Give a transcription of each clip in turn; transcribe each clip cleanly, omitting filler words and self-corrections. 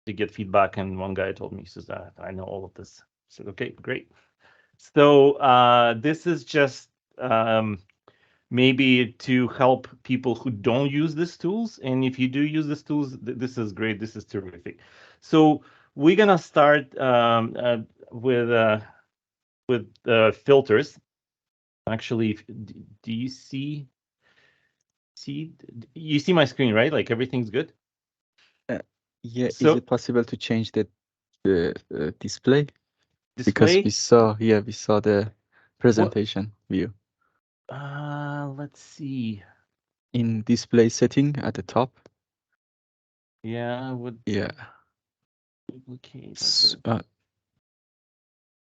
to get feedback, and one guy told me, he says that I know all of this. I said, okay, great. So this is just maybe to help people who don't use these tools. And if you do use these tools, this is great. This is terrific. So we're gonna start with filters. Actually, do you see you see my screen, right? Like everything's good. Yeah. So Is it possible to change the display? Because display. we saw the presentation view Let's see. in display setting at the top. Yeah, I would Yeah. duplicate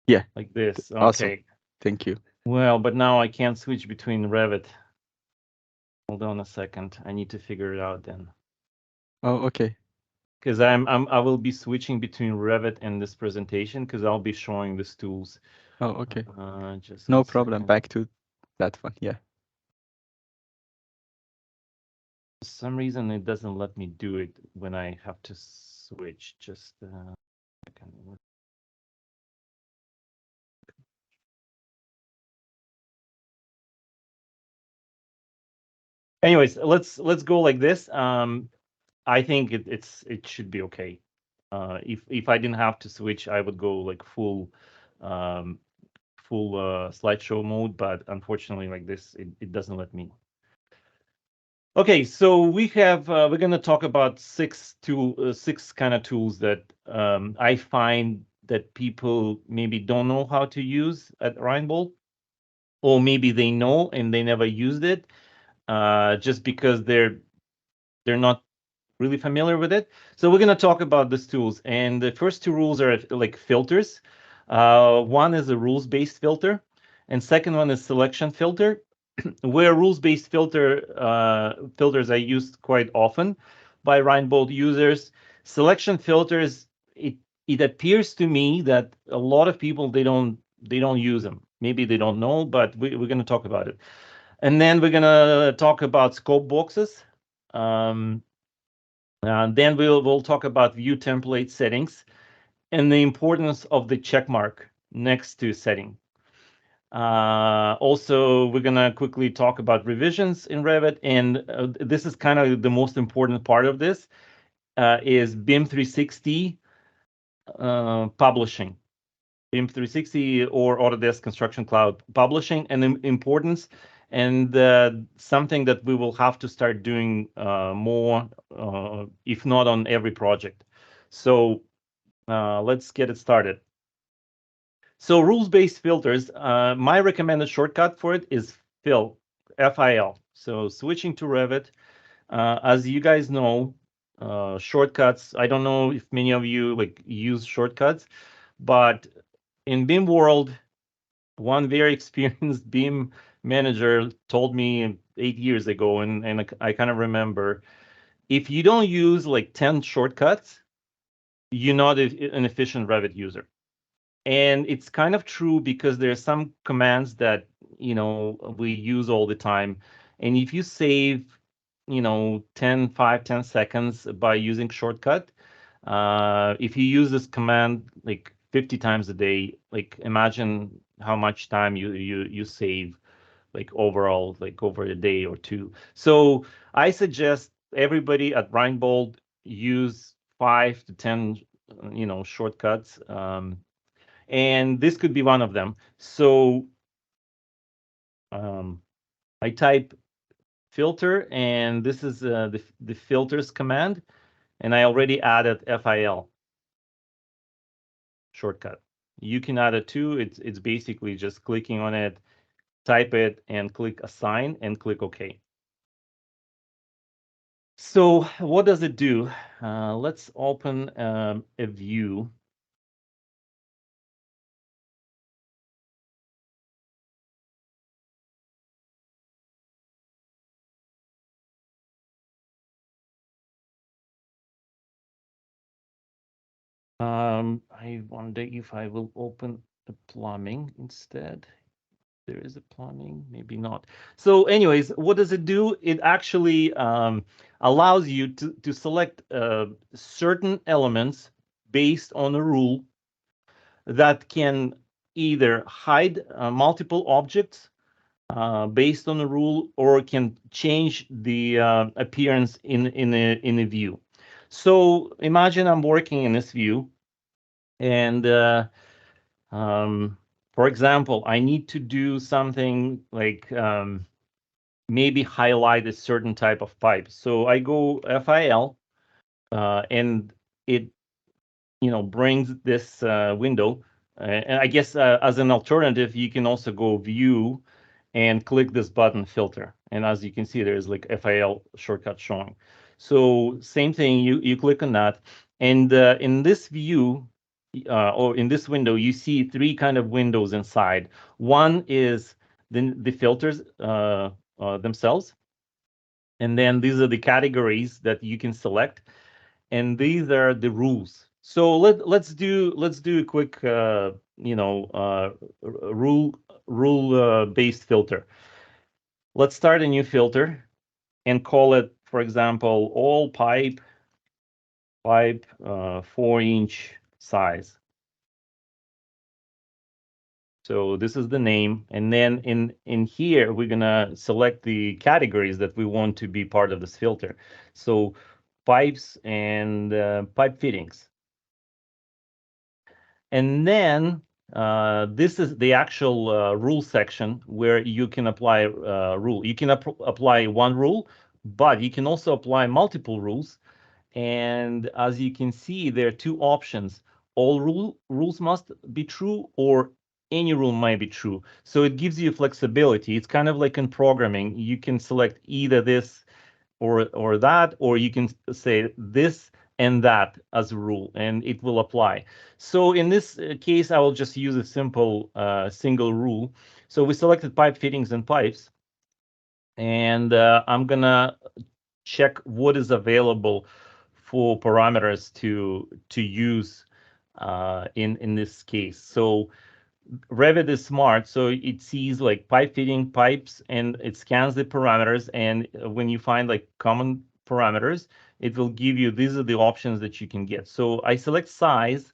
Yeah. like this. Awesome. Okay. Thank you. Well, but now I can't switch between Revit. Hold on a second. I need to figure it out then. Oh, okay. Because I will be switching between Revit and this presentation because I'll be showing these tools. Oh, okay. Just No one problem. second. Back to that one. Yeah. For some reason, it doesn't let me do it when I have to switch. Just a second. Anyways, let's go like this. I think it should be okay. If I didn't have to switch, I would go like full slideshow mode, but unfortunately, like this, it doesn't let me. Okay, so we have we're going to talk about six kind of tools that I find that people maybe don't know how to use at Reinbold, or maybe they know and they never used it, just because they're not really familiar with it. So we're going to talk about these tools, and the first two rules are like filters. One is a rules-based filter, and second one is selection filter. Where rules-based filters are used quite often by Reinbold users. Selection filters, it appears to me that a lot of people they don't use them. Maybe they don't know, but we're going to talk about it. And then we're going to talk about scope boxes. Then we'll talk about view template settings and the importance of the check mark next to setting. Also, we're gonna quickly talk about revisions in Revit, and this is kind of the most important part of this, is BIM 360 publishing. BIM 360 or Autodesk Construction Cloud publishing, and the importance, and something that we will have to start doing more, if not on every project. So let's get it started. So rules-based filters, my recommended shortcut for it is FIL, F-I-L. So switching to Revit, as you guys know, shortcuts, I don't know if many of you like use shortcuts, but in BIM world, one very experienced BIM manager told me 8 years ago, and I kind of remember, if you don't use like 10 shortcuts, you're not an efficient Revit user. And it's kind of true because there are some commands that, we use all the time. And if you save, 10 seconds by using shortcut, if you use this command like 50 times a day, like imagine how much time you save like overall, like over a day or two. So I suggest everybody at Reinbold use 5 to 10, shortcuts. And this could be one of them. So I type filter, and this is the filters command, and I already added FIL shortcut. You can add it too. It's basically just clicking on it, type it, and click assign, and click OK. So what does it do? Let's open a view. I wonder if I will open the plumbing instead. There is a plumbing, maybe not. So anyways, what does it do? It actually allows you to select certain elements based on a rule that can either hide multiple objects based on a rule, or can change the appearance in a view. So imagine I'm working in this view, and for example, I need to do something like maybe highlight a certain type of pipe. So I go FIL, and it brings this window. And I guess as an alternative, you can also go View and click this button, Filter. And as you can see, there's like FIL shortcut showing. So same thing, you click on that, and in this view, or in this window, you see three kind of windows inside. One is the filters themselves, and then these are the categories that you can select, and these are the rules. So let's do a quick rule based filter. Let's start a new filter and call it, for example, all pipe 4-inch size. So this is the name, and then in here we're gonna select the categories that we want to be part of this filter. So pipes and pipe fittings. And then this is the actual rule section where you can apply rule. You can apply one rule, but you can also apply multiple rules. And as you can see, there are two options. All rules must be true, or any rule might be true. So it gives you flexibility. It's kind of like in programming. You can select either this or that, or you can say this and that as a rule, and it will apply. So in this case, I will just use a simple single rule. So we selected pipe fittings and pipes, and I'm gonna check what is available for parameters to use in this case. So Revit is smart, so it sees like pipe fitting pipes, and it scans the parameters, and when you find like common parameters, it will give you, these are the options that you can get. So I select size,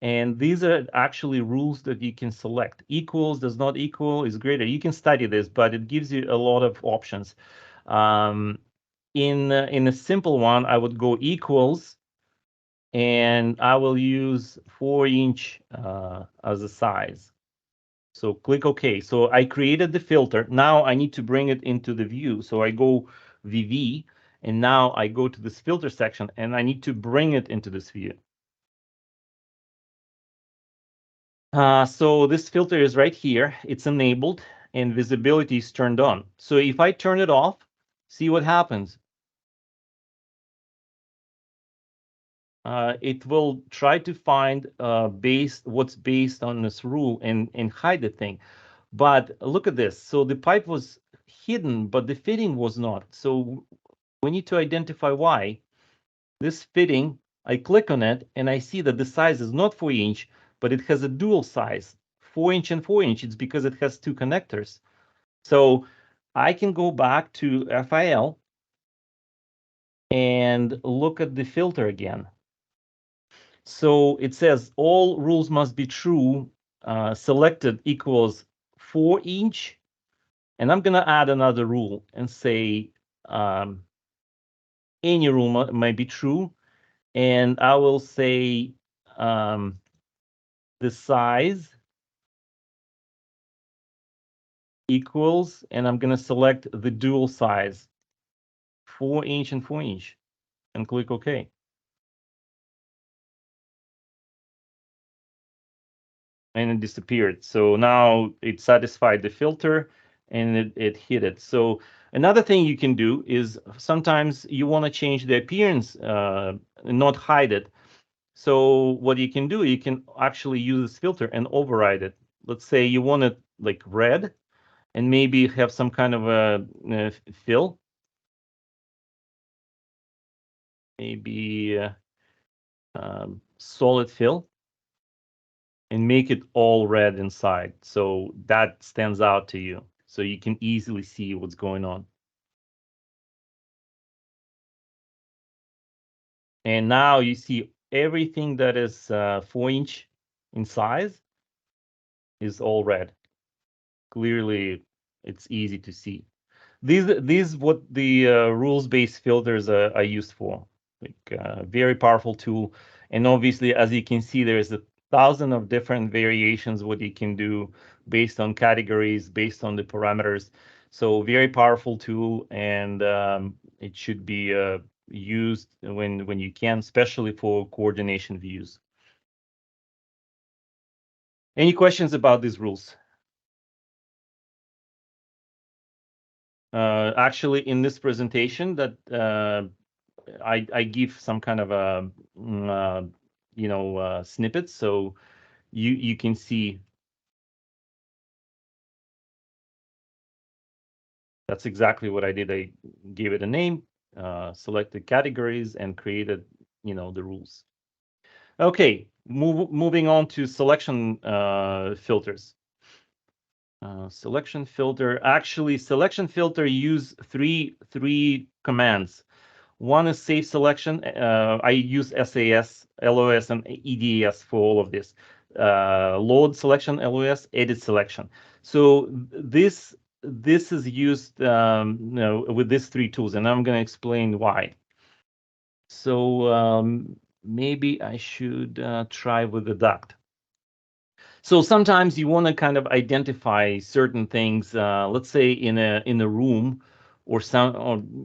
and these are actually rules that you can select. Equals, does not equal, is greater. You can study this, but it gives you a lot of options. In a simple one, I would go equals, and I will use 4-inch as a size. So click OK. So I created the filter. Now I need to bring it into the view. So I go VV, and now I go to this filter section, and I need to bring it into this view. So this filter is right here. It's enabled, and visibility is turned on. So if I turn it off, see what happens. It will try to find what's based on this rule and hide the thing. But look at this. So the pipe was hidden, but the fitting was not. So we need to identify why. This fitting, I click on it, and I see that the size is not 4-inch, but it has a dual size, 4-inch and 4-inch. It's because it has two connectors. So I can go back to FIL and look at the filter again. So it says all rules must be true. Selected equals 4-inch. And I'm going to add another rule and say any rule might be true. And I will say the size equals, and I'm going to select the dual size, 4-inch and 4-inch, and click OK. And it disappeared. So now it satisfied the filter, and it hit it. So another thing you can do is sometimes you want to change the appearance, not hide it. So what you can do, you can actually use this filter and override it. Let's say you want it like red, and maybe have some kind of a fill. Maybe solid fill, and make it all red inside. So that stands out to you, so you can easily see what's going on. And now you see everything that is 4-inch in size is all red. Clearly, it's easy to see. These what the rules-based filters are used for. Like very powerful tool. And obviously, as you can see, there's 1,000 of different variations what you can do based on categories, based on the parameters. So very powerful tool, and it should be used when you can, especially for coordination views. Any questions about these rules? Actually, in this presentation, that I give some kind of a snippets, so you can see. That's exactly what I did. I gave it a name, selected categories, and created the rules. Okay, moving on to selection filters. Selection filter. Actually, selection filter use three commands. One is save selection. I use SAS, LOS, and EDS for all of this. Load selection, LOS, edit selection. So this is used with these three tools, and I'm going to explain why. So maybe I should try with the duct. So sometimes you want to kind of identify certain things, let's say in a room, or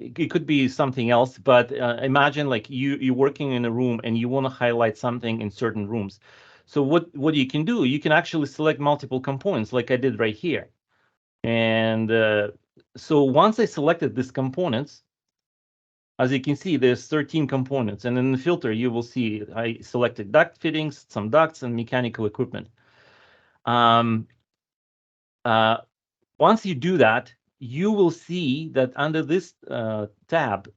it could be something else. But imagine like you're working in a room and you want to highlight something in certain rooms. So what you can do, you can actually select multiple components, like I did right here. And so once I selected these components, as you can see, there's 13 components, and in the filter you will see I selected duct fittings, some ducts, and mechanical equipment. Once you do that, you will see that under this tab,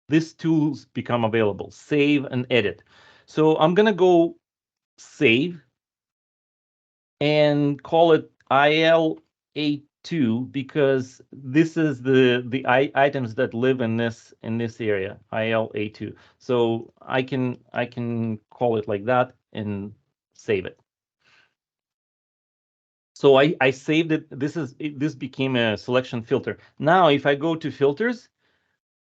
these tools become available: save and edit. So I'm going to go save and call it ILA2, because this is the items that live in this area, ILA2. So I can call it like that and save it. So I saved it. This became a selection filter. Now, if I go to filters,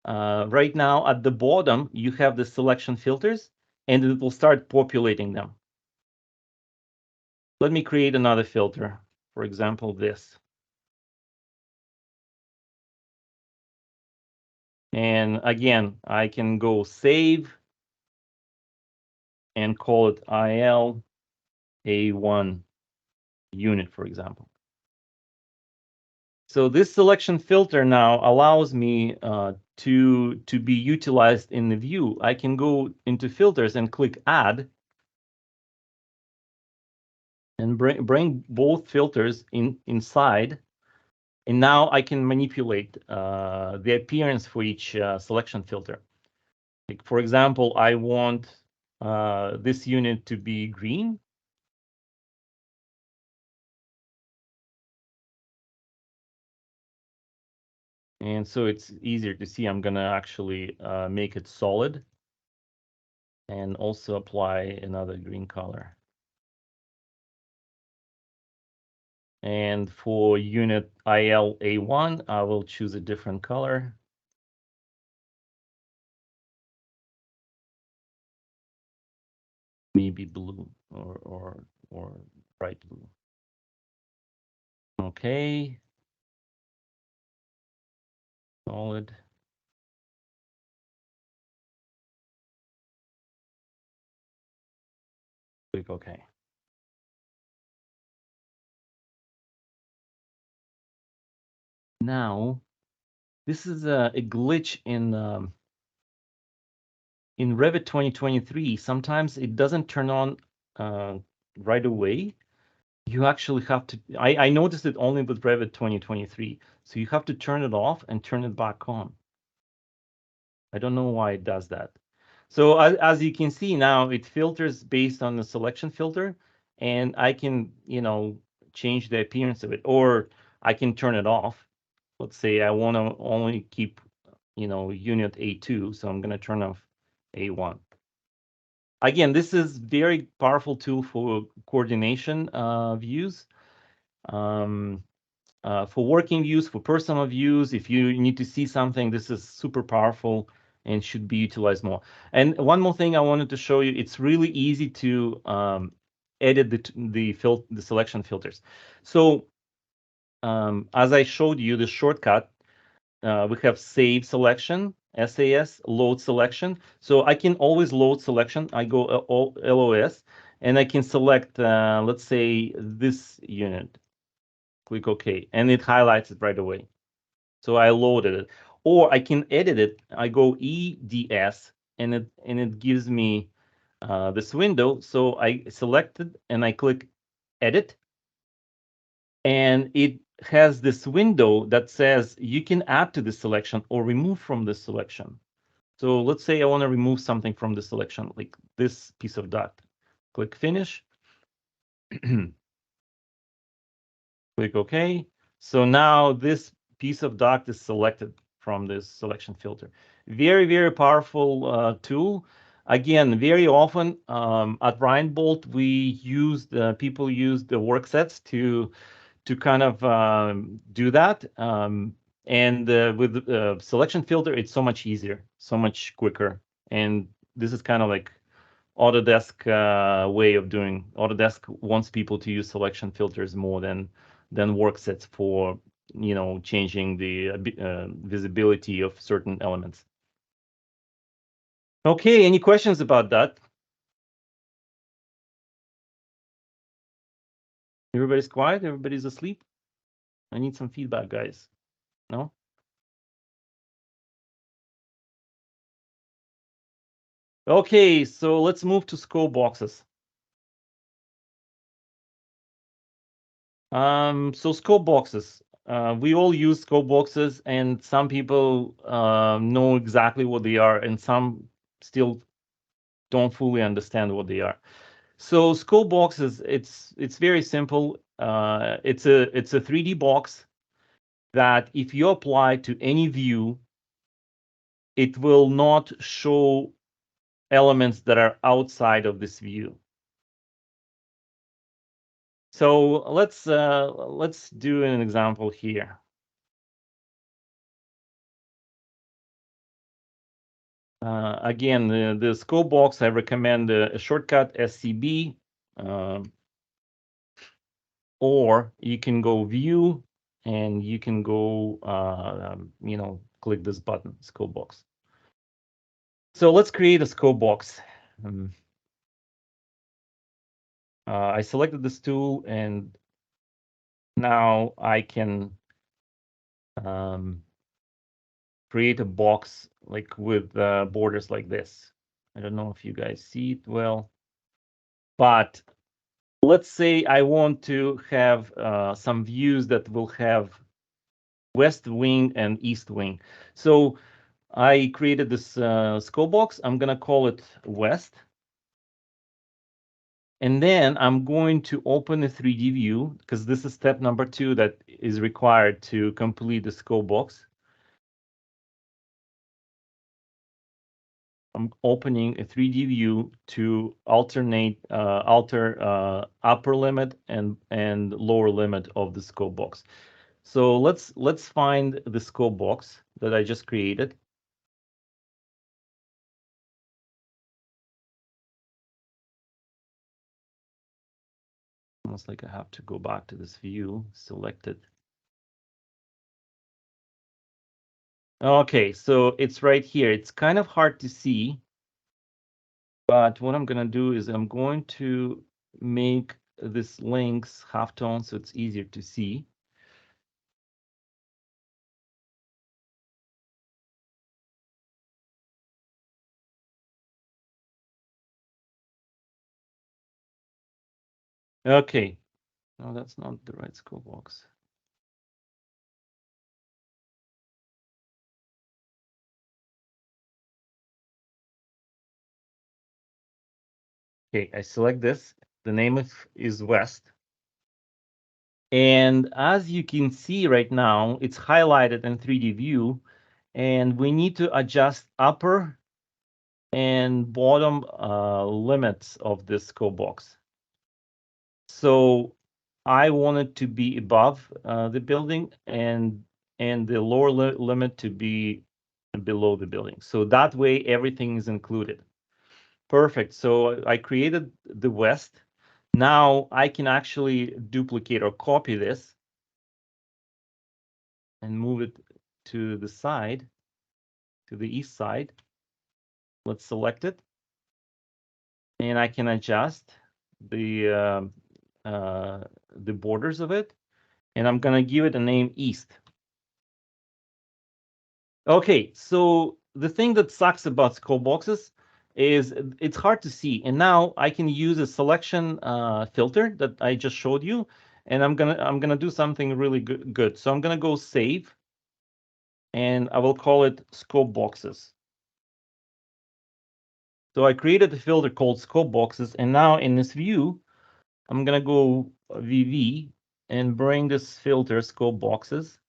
right now at the bottom, you have the selection filters, and it will start populating them. Let me create another filter. For example, this. And again, I can go save and call it ILA1 unit, for example. So this selection filter now allows me to be utilized in the view. I can go into filters and click add, and bring both filters inside. And now I can manipulate the appearance for each selection filter. Like, for example, I want this unit to be green. And so it's easier to see. I'm going to actually make it solid and also apply another green color. And for unit ILA1, I will choose a different color. Maybe blue or bright blue. Okay. Solid. Click OK. Now, this is a glitch in Revit 2023. Sometimes it doesn't turn on right away. You actually have to. I noticed it only with Revit 2023. So you have to turn it off and turn it back on. I don't know why it does that. So as you can see now, it filters based on the selection filter, and I can, change the appearance of it, or I can turn it off. Let's say I want to only keep, unit A2, so I'm going to turn off A1. Again, this is very powerful tool for coordination views, for working views, for personal views. If you need to see something, this is super powerful and should be utilized more. And one more thing I wanted to show you, it's really easy to edit the selection filters. So as I showed you, the shortcut, we have save selection, SAS, load selection. So I can always load selection. I go LOS, and I can select, let's say, this unit. Click OK, and it highlights it right away. So I loaded it. Or I can edit it. I go EDS, and it gives me this window. So I select it, and I click Edit, and it has this window that says you can add to the selection or remove from the selection. So let's say I want to remove something from the selection, like this piece of duct. Click Finish. Click OK. So now this piece of duct is selected from this selection filter. Very, very powerful tool. Again, very often at Reinbold, people use the work sets to kind of do that. And with the selection filter, it's so much easier, so much quicker. And this is kind of like Autodesk way of doing. Autodesk wants people to use selection filters more than work sets for, changing the visibility of certain elements. Okay, any questions about that? Everybody's quiet? Everybody's asleep? I need some feedback, guys. No? Okay, so let's move to scope boxes. So scope boxes. We all use scope boxes, and some people know exactly what they are, and some still don't fully understand what they are. So scope boxes, it's very simple. It's a 3D box that if you apply to any view, it will not show elements that are outside of this view. So let's do an example here. Again, the scope box, I recommend a shortcut SCB, or you can go View, and you can go, click this button, scope box. So let's create a scope box. I selected this tool, and now I can create a box like with borders like this. I don't know if you guys see it well, but let's say I want to have some views that will have west wing and east wing. So I created this scope box. I'm going to call it west. And then I'm going to open a 3D view, because this is step number 2 that is required to complete the scope box. I'm opening a 3D view to alter upper limit and lower limit of the scope box. So let's find the scope box that I just created. Almost like I have to go back to this view, select it. Okay, so it's right here. It's kind of hard to see, but what I'm gonna do is I'm going to make this length halftone so it's easier to see. Okay, no, that's not the right scope box. Okay, I select this. The name is West. And as you can see right now, it's highlighted in 3D view, and we need to adjust upper and bottom limits of this scope box. So I want it to be above the building and the lower limit to be below the building. So that way everything is included. Perfect. So I created the west. Now I can actually duplicate or copy this and move it to the side, to the east side. Let's select it. And I can adjust the borders of it. And I'm going to give it a name east. Okay, so the thing that sucks about scope boxes is it's hard to see. And now I can use a selection filter that I just showed you, and I'm gonna do something really good. So I'm gonna go save, and I will call it scope boxes. So I created a filter called scope boxes, and now in this view, I'm gonna go VV and bring this filter scope boxes.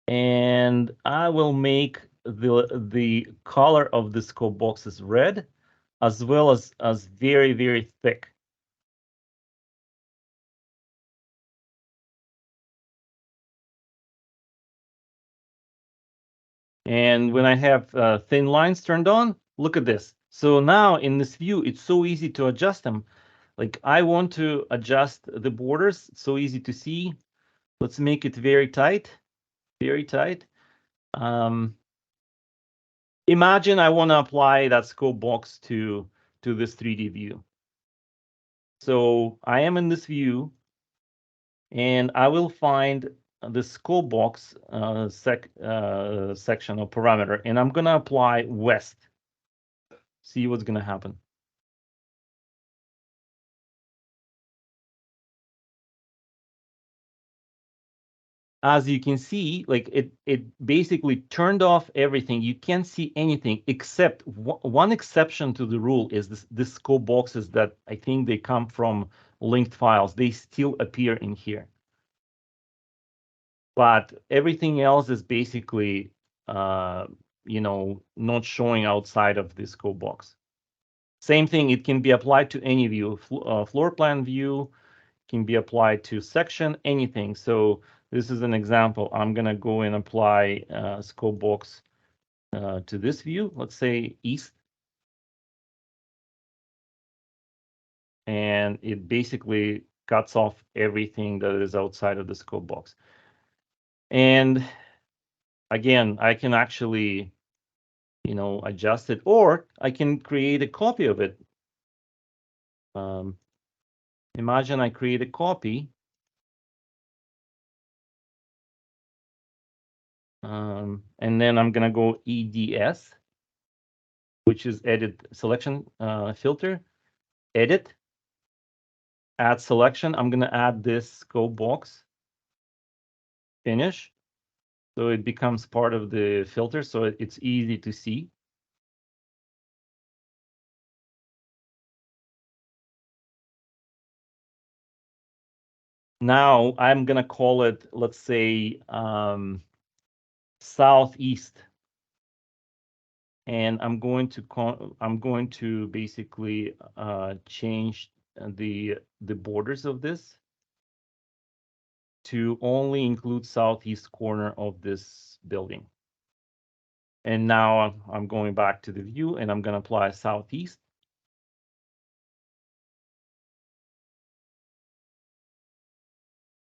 And I will make the color of the scope boxes red, as well as very, very thick. And when I have thin lines turned on, look at this. So now in this view, it's so easy to adjust them. Like I want to adjust the borders, it's so easy to see. Let's make it very tight, very tight. Imagine I want to apply that scope box to this 3D view. So I am in this view, and I will find the scope box section or parameter, and I'm going to apply west. See what's going to happen. As you can see, like it basically turned off everything. You can't see anything except one exception to the rule is this scope boxes that I think they come from linked files. They still appear in here. But everything else is basically, not showing outside of the scope box. Same thing, it can be applied to any view, floor plan view, can be applied to section, anything. So this is an example. I'm going to go and apply scope box to this view, let's say east. And it basically cuts off everything that is outside of the scope box. And again, I can actually, adjust it, or I can create a copy of it. Imagine I create a copy. And then I'm going to go EDS, which is edit selection filter, edit, add selection. I'm going to add this scope box, finish. So it becomes part of the filter, so it's easy to see. Now I'm going to call it, let's say, southeast. And I'm going to basically change the borders of this to only include southeast corner of this building. And now I'm going back to the view, and I'm going to apply southeast.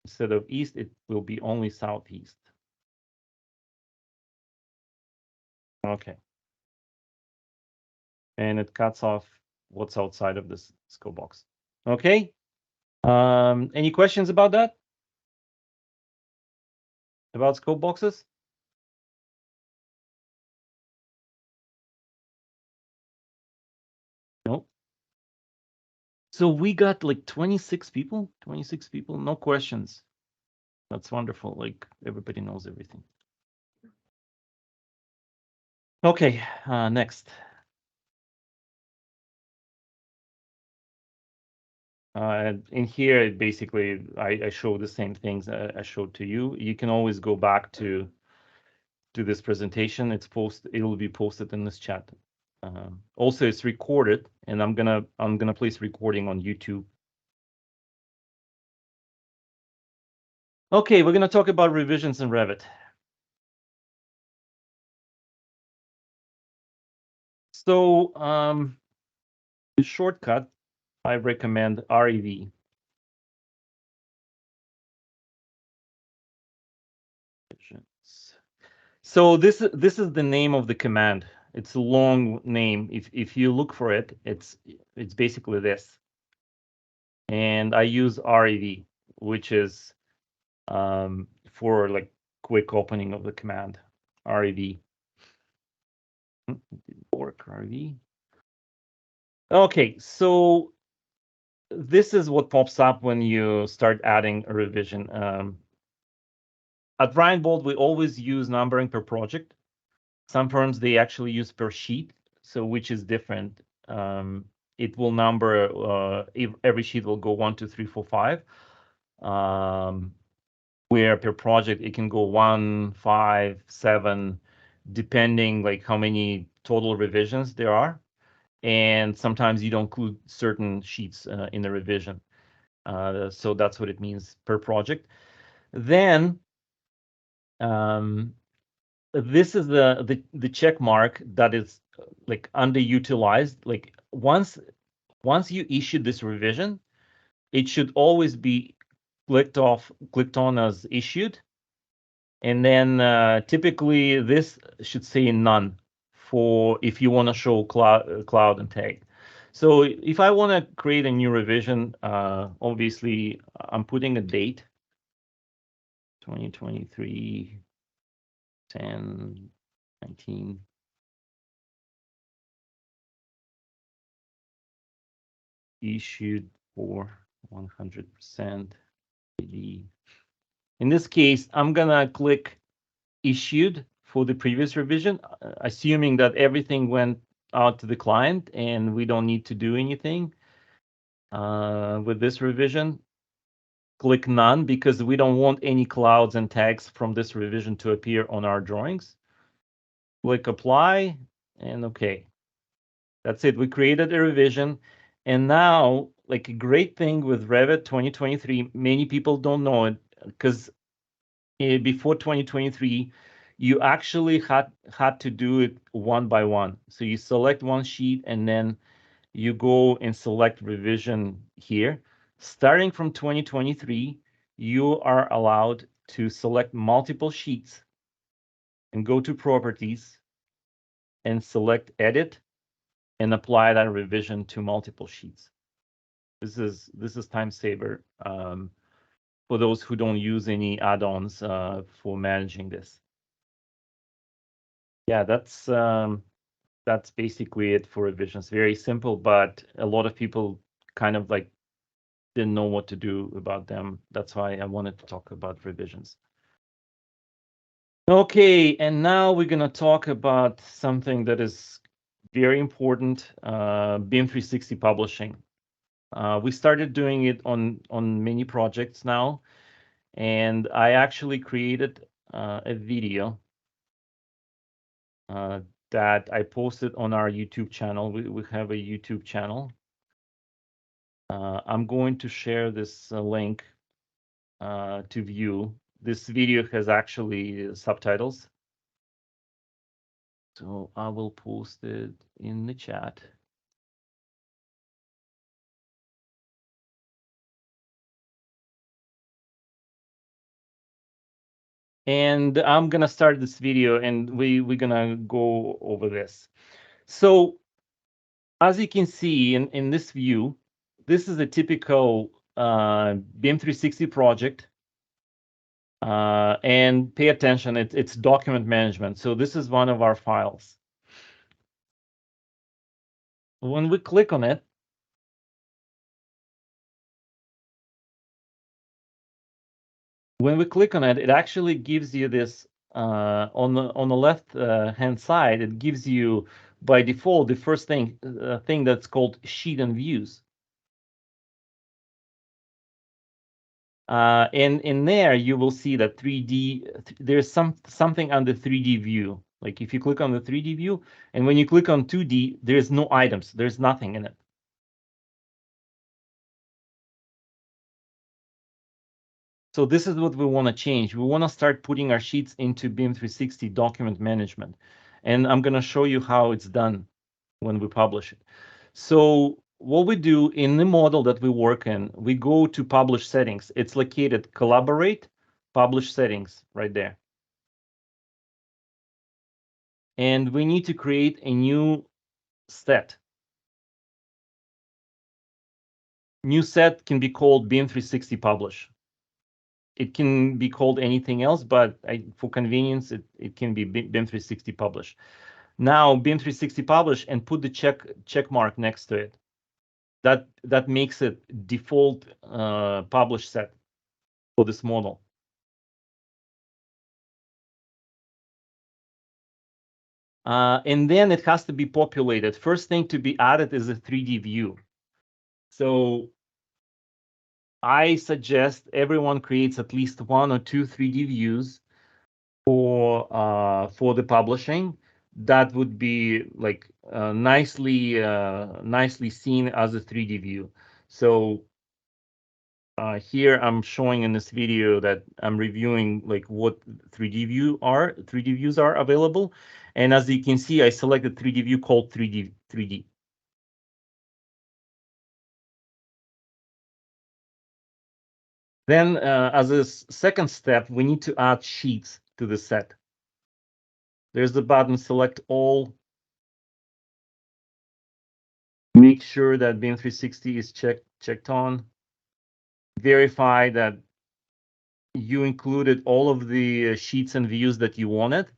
Instead of east, it will be only southeast. Okay. And it cuts off what's outside of this scope box. Okay. Any questions about that? About scope boxes? No. So we got like 26 people, no questions. That's wonderful. Like everybody knows everything. Okay, next. In here, basically, I show the same things I showed to you. You can always go back to to this presentation. It will be posted in this chat. Also, it's recorded, and I'm gonna place recording on YouTube. Okay, we're gonna talk about revisions in Revit. So, the shortcut, I recommend REV. So this is the name of the command. It's a long name. If you look for it, it's basically this. And I use REV, which is for like quick opening of the command. REV. Work REV. Okay, so this is what pops up when you start adding a revision. At Reinbold, we always use numbering per project. Some firms, they actually use per sheet, so which is different. It will number, every sheet will go 1, 2, 3, 4, 5. Where per project, it can go 1, 5, 7, depending like how many total revisions there are. And sometimes you don't include certain sheets in the revision. So that's what it means per project. Then this is the check mark that is like underutilized. Like once you issue this revision, it should always be clicked on as issued. And then typically this should say none for if you want to show cloud and tag. So if I want to create a new revision, obviously I'm putting a date, 2023, 10, 19. Issued for 100% PD. In this case, I'm gonna click issued for the previous revision, assuming that everything went out to the client and we don't need to do anything with this revision. Click none because we don't want any clouds and tags from this revision to appear on our drawings. Click apply and okay. That's it. We created a revision. And now, like a great thing with Revit 2023, many people don't know it because before 2023, you actually had to do it one by one. So you select one sheet and then you go and select revision here. Starting from 2023, you are allowed to select multiple sheets and go to properties and select edit and apply that revision to multiple sheets. This is time saver for those who don't use any add-ons for managing this. Yeah, that's basically it for revisions. Very simple, but a lot of people kind of like didn't know what to do about them. That's why I wanted to talk about revisions. Okay, and now we're gonna talk about something that is very important, BIM 360 publishing. We started doing it on many projects now, and I actually created a video that I posted on our YouTube channel. We have a YouTube channel. I'm going to share this link to view. This video has actually subtitles. So I will post it in the chat. And I'm gonna start this video and we're gonna go over this. So as you can see in this view, this is a typical BIM 360 project. And pay attention, it's document management. So this is one of our files. When we click on it, it actually gives you this on the left hand side. It gives you by default the first thing that's called sheet and views. And in there, you will see that 3D, there's something on the 3D view. Like if you click on the 3D view, and when you click on 2D, there's no items. There's nothing in it. So this is what we want to change. We want to start putting our sheets into BIM 360 document management. And I'm going to show you how it's done when we publish it. So what we do in the model that we work in, we go to publish settings. It's located collaborate, publish settings right there. And we need to create a new set. New set can be called BIM 360 publish. It can be called anything else, but for convenience, it can be BIM 360 publish. Now BIM 360 publish and put the check mark next to it. That makes it default publish set for this model. And then it has to be populated. First thing to be added is a 3D view. So I suggest everyone creates at least 1 or 2 3D views for the publishing. That would be like nicely seen as a 3D view. So here I'm showing in this video that I'm reviewing like what 3D views are available. And as you can see, I selected 3D view called 3D. Then as a second step, we need to add sheets to the set. There's the button, select all. Make sure that BIM 360 is checked on. Verify that you included all of the sheets and views that you wanted.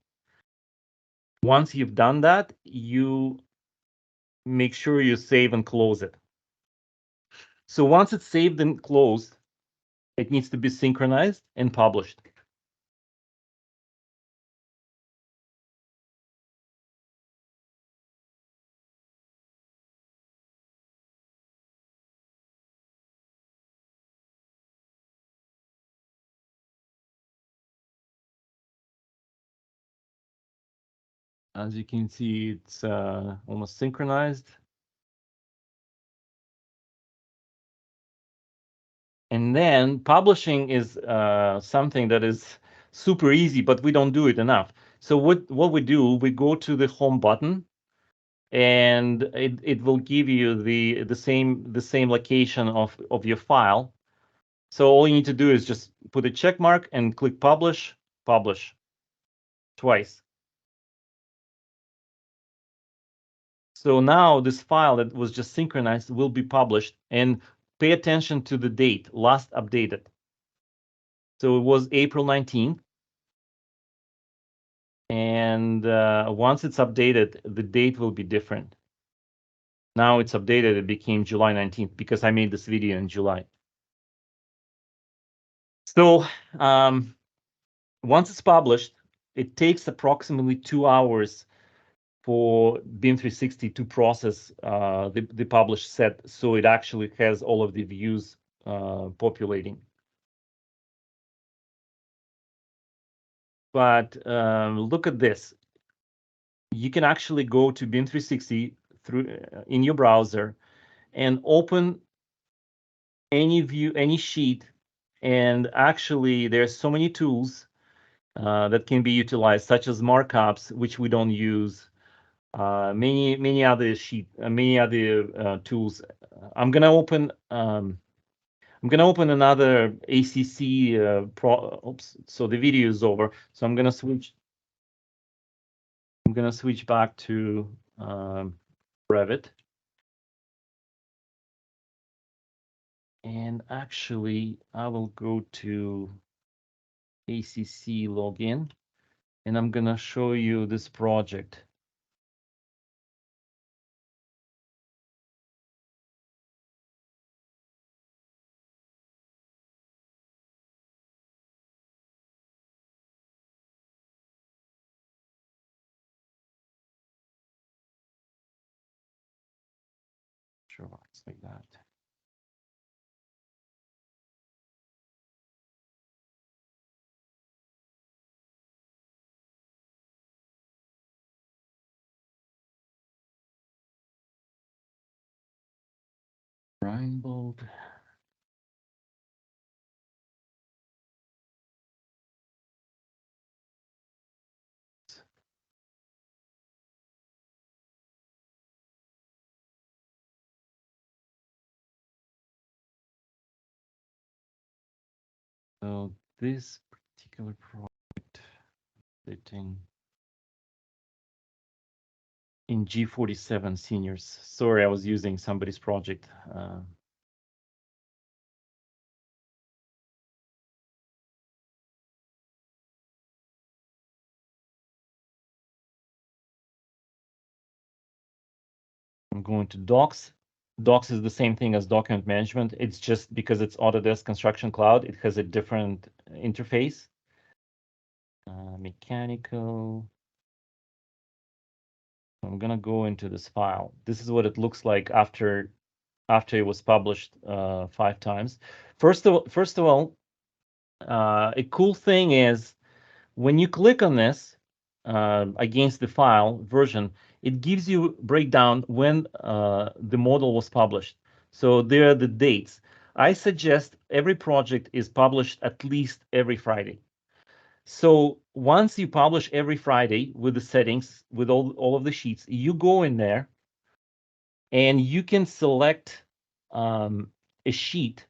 Once you've done that, you make sure you save and close it. So once it's saved and closed, it needs to be synchronized and published. As you can see, it's almost synchronized. And then publishing is something that is super easy, but we don't do it enough. So what we do, we go to the home button, and it will give you the same location of your file. So all you need to do is just put a check mark and click publish twice. So now this file that was just synchronized will be published, and pay attention to the date, last updated. So it was April 19th. And once it's updated, the date will be different. Now it's updated, it became July 19th because I made this video in July. So once it's published, it takes approximately 2 hours for BIM 360 to process the published set, so it actually has all of the views populating. But look at this. You can actually go to BIM 360 in your browser and open any view, any sheet, and actually there's so many tools that can be utilized, such as markups, which we don't use. Many other tools. I'm gonna open another ACC oops, so the video is over. So I'm gonna switch back to Revit. And actually, I will go to ACC login, and I'm gonna show you this project. Sure, it's like that. So this particular project sitting in G47 seniors. Sorry, I was using somebody's project. I'm going to docs. Docs is the same thing as document management. It's just because it's Autodesk Construction Cloud, it has a different interface. Mechanical. I'm gonna go into this file. This is what it looks like after it was published 5 times. First of all, a cool thing is when you click on this against the file version, it gives you breakdown when the model was published. So there are the dates. I suggest every project is published at least every Friday. So once you publish every Friday with the settings, with all of the sheets, you go in there and you can select a sheet.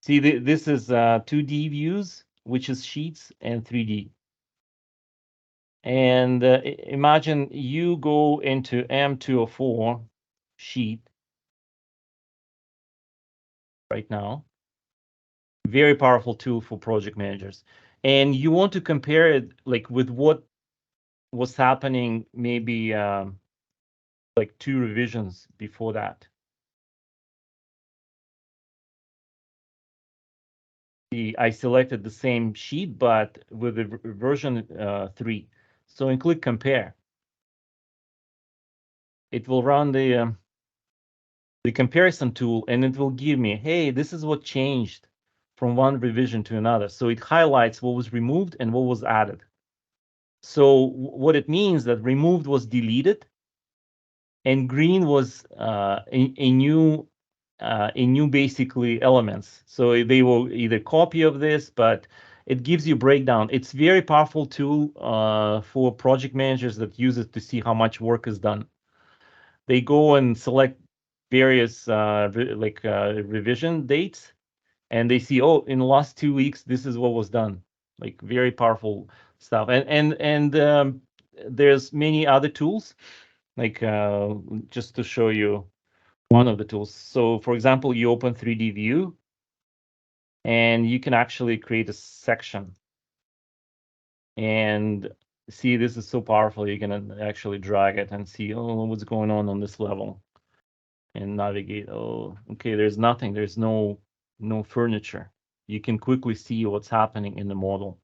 See, this is 2D views, which is sheets, and 3D. And imagine you go into M204 sheet right now. Very powerful tool for project managers. And you want to compare it like with what was happening maybe like 2 revisions before that. See, I selected the same sheet, but with the version 3. So and click compare. It will run the comparison tool, and it will give me, hey, this is what changed from one revision to another. So it highlights what was removed and what was added. So what it means that removed was deleted, and green was a new basically elements. So they will either copy of this, but it gives you breakdown. It's very powerful tool for project managers that use it to see how much work is done. They go and select various revision dates, and they see, oh, in the last 2 weeks, this is what was done. Like very powerful stuff. And there's many other tools, like just to show you one of the tools. So for example, you open 3D view, and you can actually create a section. And see, this is so powerful. You can actually drag it and see, oh, what's going on this level, and navigate. Oh, okay, there's nothing. There's no furniture. You can quickly see what's happening in the model.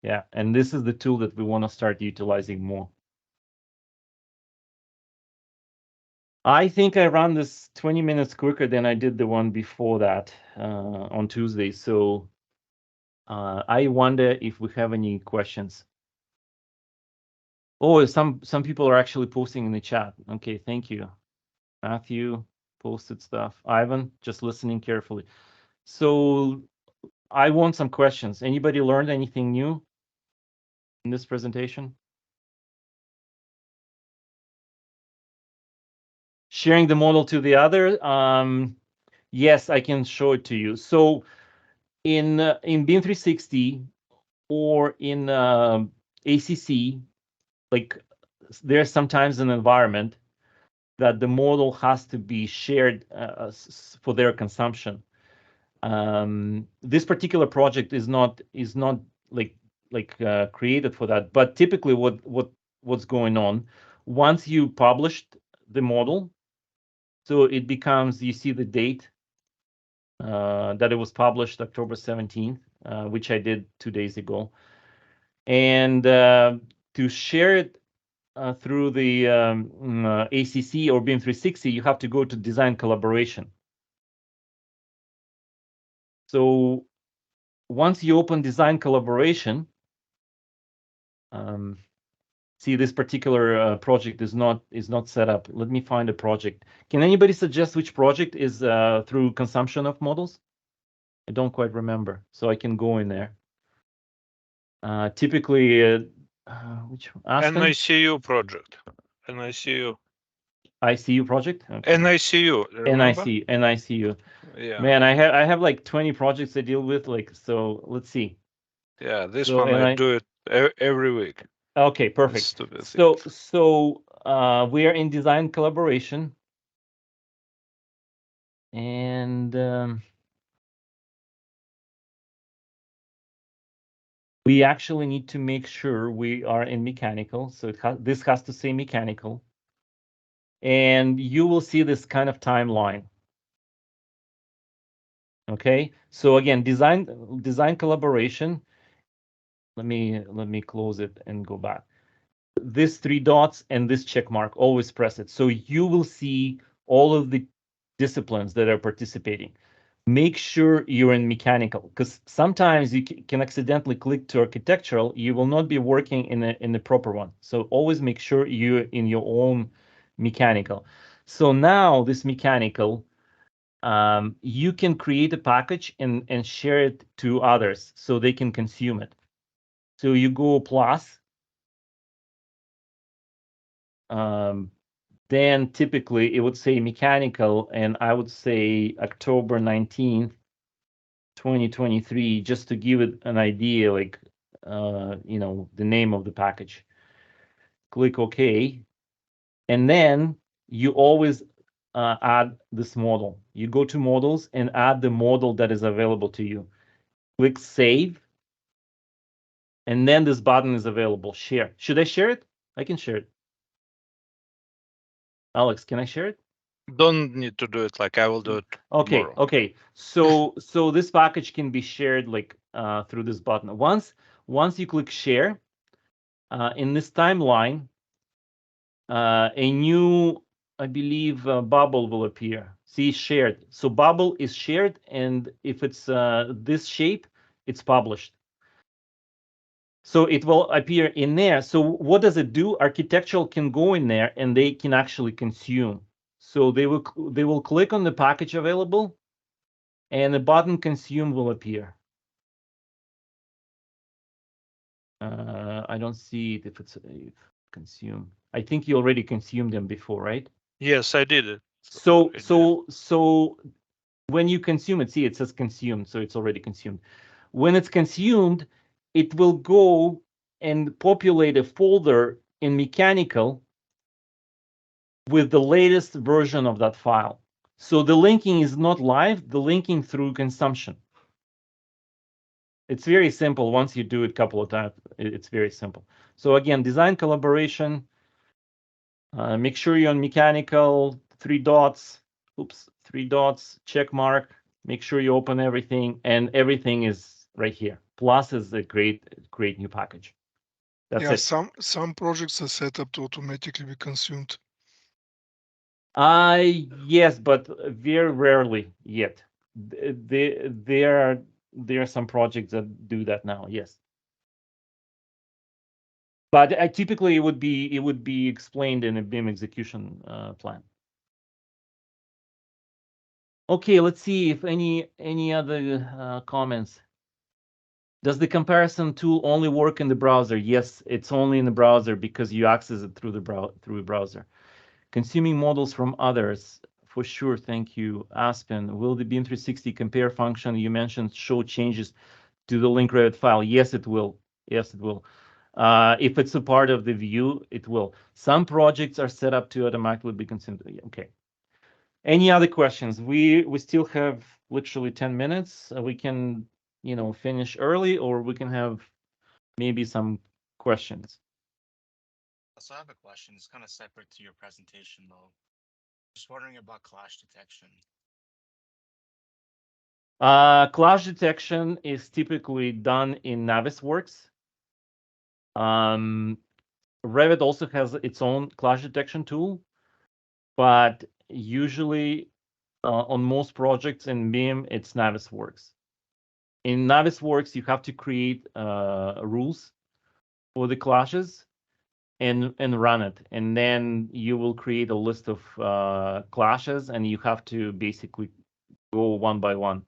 Yeah, and this is the tool that we want to start utilizing more. I think I ran this 20 minutes quicker than I did the one before that on Tuesday. So I wonder if we have any questions. Oh, some people are actually posting in the chat. Okay, thank you. Matthew posted stuff. Ivan, just listening carefully. So I want some questions. Anybody learned anything new in this presentation? Sharing the model to the other. Yes, I can show it to you. So in BIM 360 or in ACC, like there's sometimes an environment that the model has to be shared for their consumption. This particular project is not created for that, but typically what's going on, once you published the model, so it becomes, you see the date that it was published, October 17th, which I did 2 days ago. And to share it through the ACC or BIM 360, you have to go to design collaboration. So once you open design collaboration, see, this particular project is not set up. Let me find a project. Can anybody suggest which project is through consumption of models? I don't quite remember, so I can go in there. Typically, which Aspen? NICU project. NICU. ICU project? Okay. NICU, remember? NICU. Yeah. Man, I have like 20 projects I deal with, like, so let's see. Yeah, this So, one and I do it every week. Okay, perfect. Stupid So, things. we are in design collaboration, and we actually need to make sure we are in mechanical. So this has to say mechanical, and you will see this kind of timeline. Okay, so again, design collaboration. Let me close it and go back. This 3 dots and this check mark, always press it. So you will see all of the disciplines that are participating. Make sure you're in mechanical, because sometimes you can accidentally click to architectural. You will not be working in the proper one. So always make sure you're in your own mechanical. So now this mechanical, you can create a package and share it to others so they can consume it. So you go plus, then typically it would say mechanical, and I would say October 19th, 2023, just to give it an idea, like, the name of the package. Click OK. And then you always add this model. You go to models and add the model that is available to you. Click Save. And then this button is available, Share. Should I share it? I can share it. Alex, can I share it? Don't need to do it, like I will do it tomorrow. Okay. So this package can be shared like through this button. Once you click share, in this timeline, a new, I believe, bubble will appear. See, shared. So bubble is shared, and if it's this shape, it's published. So it will appear in there. So what does it do? Architectural can go in there and they can actually consume. So they will click on the package available, and the button consume will appear. I don't see it if consume. I think you already consumed them before, right? Yes, I did it. So when you consume it, see, it says consumed, so it's already consumed. When it's consumed, it will go and populate a folder in mechanical with the latest version of that file. So the linking is not live, the linking through consumption. It's very simple. Once you do it a couple of times, it's very simple. So again, design collaboration, make sure you're on mechanical, 3 dots, 3 dots, check mark, make sure you open everything, and everything is right here. Plus is a great new package. That's it. Some projects are set up to automatically be consumed. Yes, but very rarely yet. There are some projects that do that now, yes. But typically it would be explained in a BIM execution plan. Okay, let's see if any other comments. Does the comparison tool only work in the browser? Yes, it's only in the browser because you access it through a browser. Consuming models from others, for sure. Thank you, Aspen. Will the BIM 360 compare function you mentioned show changes to the link Revit file? Yes, it will. Yes, it will. If it's a part of the view, it will. Some projects are set up to automatically be consumed. Okay. Any other questions? We still have literally 10 minutes. We can, finish early, or we can have maybe some questions. So I have a question. It's kind of separate to your presentation, though. Just wondering about clash detection. Clash detection is typically done in Navisworks. Revit also has its own clash detection tool, but usually on most projects in BIM, it's Navisworks. In Navisworks, you have to create rules for the clashes and run it, and then you will create a list of clashes, and you have to basically go one by one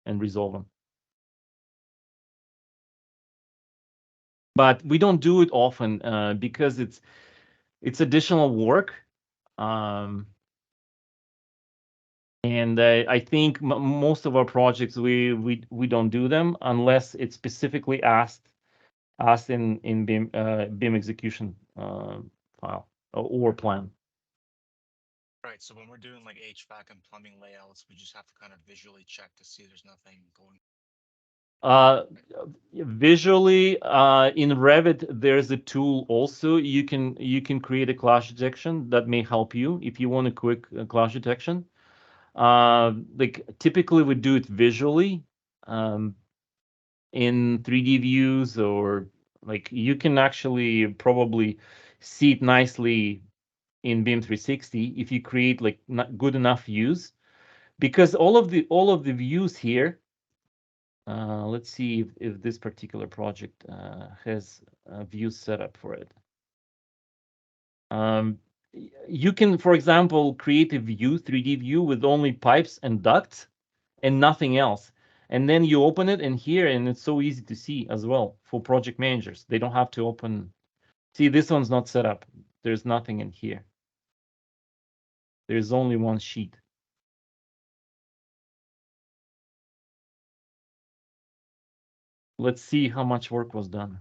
and resolve them. But we don't do it often because it's additional work, And I think most of our projects we don't do them unless it's specifically asked in BIM execution file or plan. Right. So when we're doing like HVAC and plumbing layouts, we just have to kind of visually check to see there's nothing going. Visually, in Revit, there's a tool also. You can create a clash detection that may help you if you want a quick clash detection. Like typically we do it visually in 3D views, or like you can actually probably see it nicely in BIM 360 if you create like not good enough views, because all of the views here. Let's see if this particular project has views set up for it. You can, for example, create a view, 3D view with only pipes and ducts and nothing else. And then you open it in here, and it's so easy to see as well for project managers. They don't have to open. See, this one's not set up. There's nothing in here. There's only one sheet. Let's see how much work was done.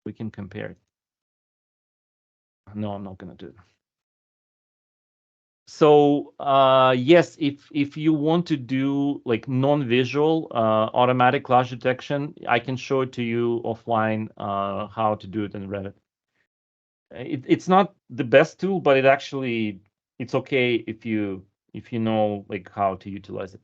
We can compare it. No, I'm not going to do it. So yes, if you want to do like non-visual automatic clash detection, I can show it to you offline how to do it in Revit. It's not the best tool, but it's okay if you know like how to utilize it.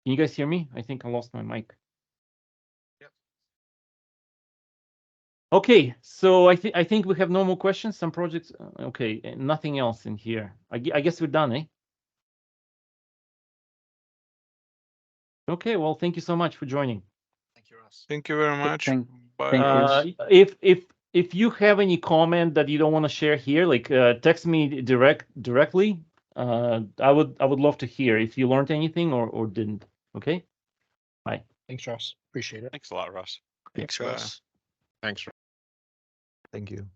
Can you guys hear me? I think I lost my mic. Yep. Okay, so I think we have no more questions. Some projects, okay, nothing else in here. I guess we're done, eh? Okay, well, thank you so much for joining. Thank you, Russ. Thank you very much. Bye. Thank you. If you have any comment that you don't want to share here, like text me directly. I would love to hear if you learned anything or didn't. Okay. Bye. Thanks, Ross. Appreciate it. Thanks a lot, Russ. Thanks, Bye. Russ. Thanks. Thank you.